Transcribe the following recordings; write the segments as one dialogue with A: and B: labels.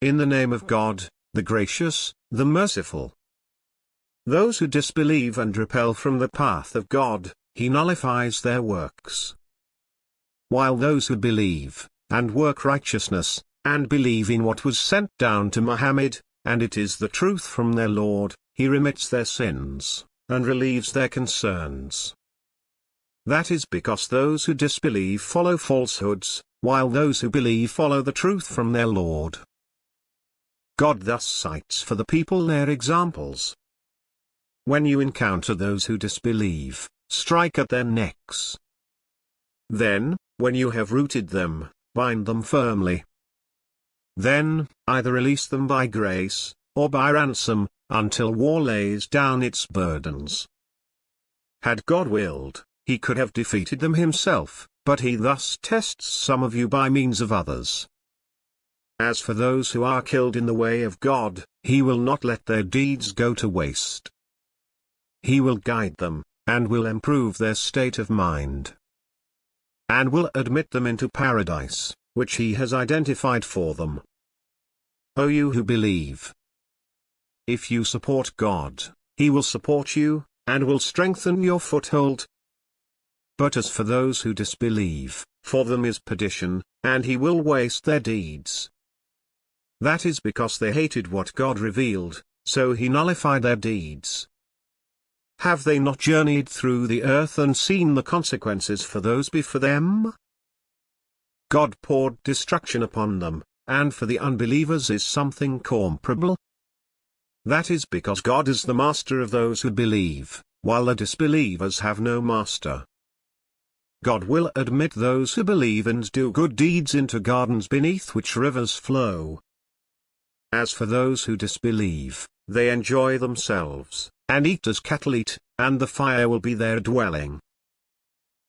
A: in the name of God, the gracious, the merciful. Those who disbelieve and repel from the path of God, he nullifies their works. While those who believe, and work righteousness, and believe in what was sent down to Muhammad, and it is the truth from their Lord, he remits their sins, and relieves their concerns. That is because those who disbelieve follow falsehoods, while those who believe follow the truth from their Lord. God thus cites for the people their examples. When you encounter those who disbelieve, strike at their necks. Then, when you have rooted them, bind them firmly. Then, either release them by grace, or by ransom, until war lays down its burdens. Had God willed, he could have defeated them himself, but he thus tests some of you by means of others. As for those who are killed in the way of God, he will not let their deeds go to waste. He will guide them, and will improve their state of mind, and will admit them into paradise, which he has identified for them. O you who believe! If you support God, he will support you, and will strengthen your foothold. But as for those who disbelieve, for them is perdition, and he will waste their deeds. That is because they hated what God revealed, so he nullified their deeds. Have they not journeyed through the earth and seen the consequences for those before them? God poured destruction upon them, and for the unbelievers is something comparable. That is because God is the master of those who believe, while the disbelievers have no master. God will admit those who believe and do good deeds into gardens beneath which rivers flow. As for those who disbelieve, they enjoy themselves, and eat as cattle eat, and the fire will be their dwelling.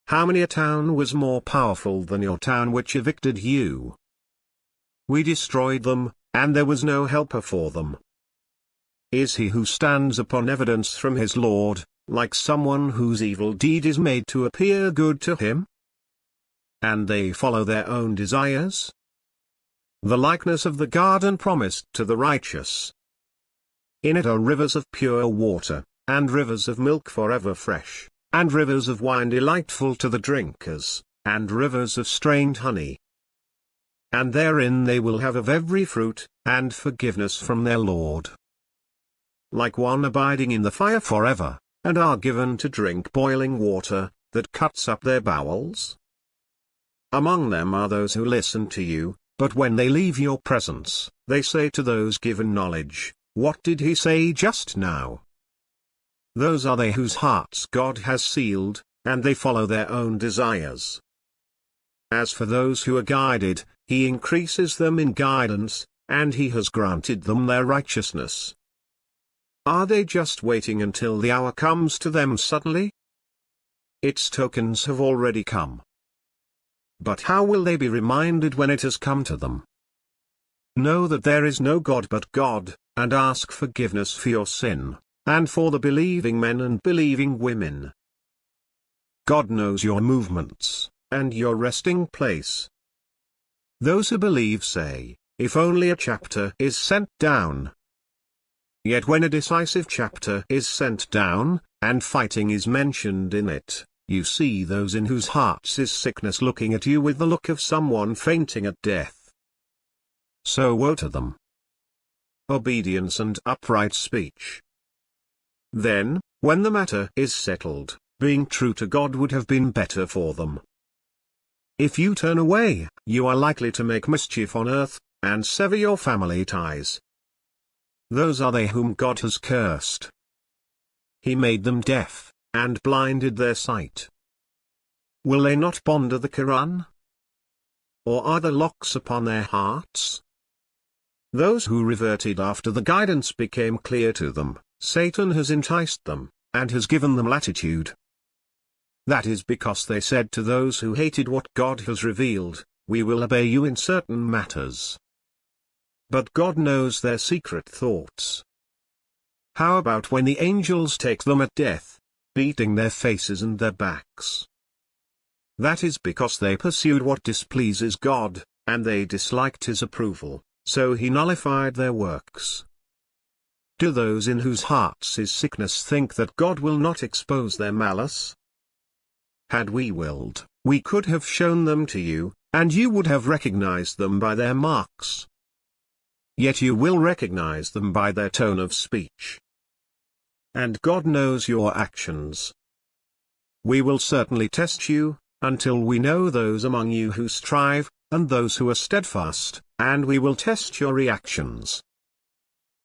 A: How many a town was more powerful than your town which evicted you? We destroyed them, and there was no helper for them. Is he who stands upon evidence from his Lord, like someone whose evil deed is made to appear good to him? And they follow their own desires? The likeness of the garden promised to the righteous. In it are rivers of pure water, and rivers of milk forever fresh, and rivers of wine delightful to the drinkers, and rivers of strained honey. And therein they will have of every fruit, and forgiveness from their Lord. Like one abiding in the fire forever, and are given to drink boiling water, that cuts up their bowels. Among them are those who listen to you, but when they leave your presence, they say to those given knowledge, "What did he say just now?" Those are they whose hearts God has sealed, and they follow their own desires. As for those who are guided, he increases them in guidance, and he has granted them their righteousness. Are they just waiting until the hour comes to them suddenly? Its tokens have already come. But how will they be reminded when it has come to them? Know that there is no God but God, and ask forgiveness for your sin, and for the believing men and believing women. God knows your movements, and your resting place. Those who believe say, if only a chapter is sent down. Yet when a decisive chapter is sent down, and fighting is mentioned in it, you see those in whose hearts is sickness looking at you with the look of someone fainting at death. So woe to them. Obedience and upright speech. Then, when the matter is settled, being true to God would have been better for them. If you turn away, you are likely to make mischief on earth, and sever your family ties. Those are they whom God has cursed. He made them deaf, and blinded their sight. Will they not ponder the Quran? Or are there locks upon their hearts? Those who reverted after the guidance became clear to them, Satan has enticed them, and has given them latitude. That is because they said to those who hated what God has revealed, "We will obey you in certain matters." But God knows their secret thoughts. How about when the angels take them at death, beating their faces and their backs? That is because they pursued what displeases God, and they disliked his approval, so he nullified their works. Do those in whose hearts is sickness think that God will not expose their malice? Had we willed, we could have shown them to you, and you would have recognized them by their marks. Yet you will recognize them by their tone of speech. And God knows your actions. We will certainly test you, until we know those among you who strive, and those who are steadfast, and we will test your reactions.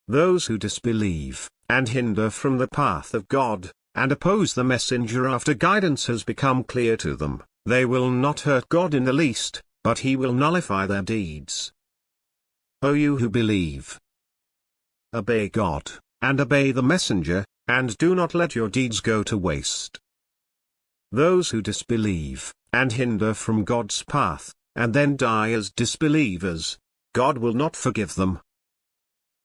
A: Those who disbelieve, and hinder from the path of God, and oppose the messenger after guidance has become clear to them, they will not hurt God in the least, but he will nullify their deeds. O you who believe, obey God, and obey the messenger, and do not let your deeds go to waste. Those who disbelieve, and hinder from God's path, and then die as disbelievers, God will not forgive them.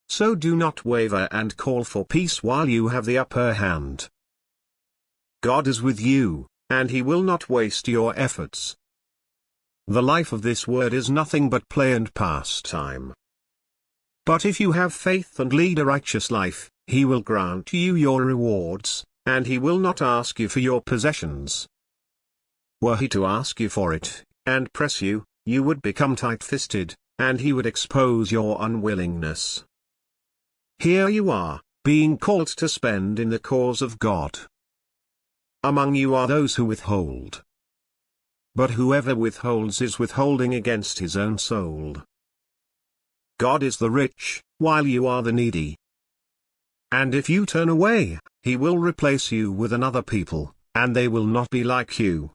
A: So do not waver and call for peace while you have the upper hand. God is with you, and he will not waste your efforts. The life of this world is nothing but play and pastime. But if you have faith and lead a righteous life, he will grant you your rewards, and he will not ask you for your possessions. Were he to ask you for it, and press you, you would become tight-fisted, and he would expose your unwillingness. Here you are, being called to spend in the cause of God. Among you are those who withhold. But whoever withholds is withholding against his own soul. God is the rich, while you are the needy. And if you turn away, he will replace you with another people, and they will not be like you.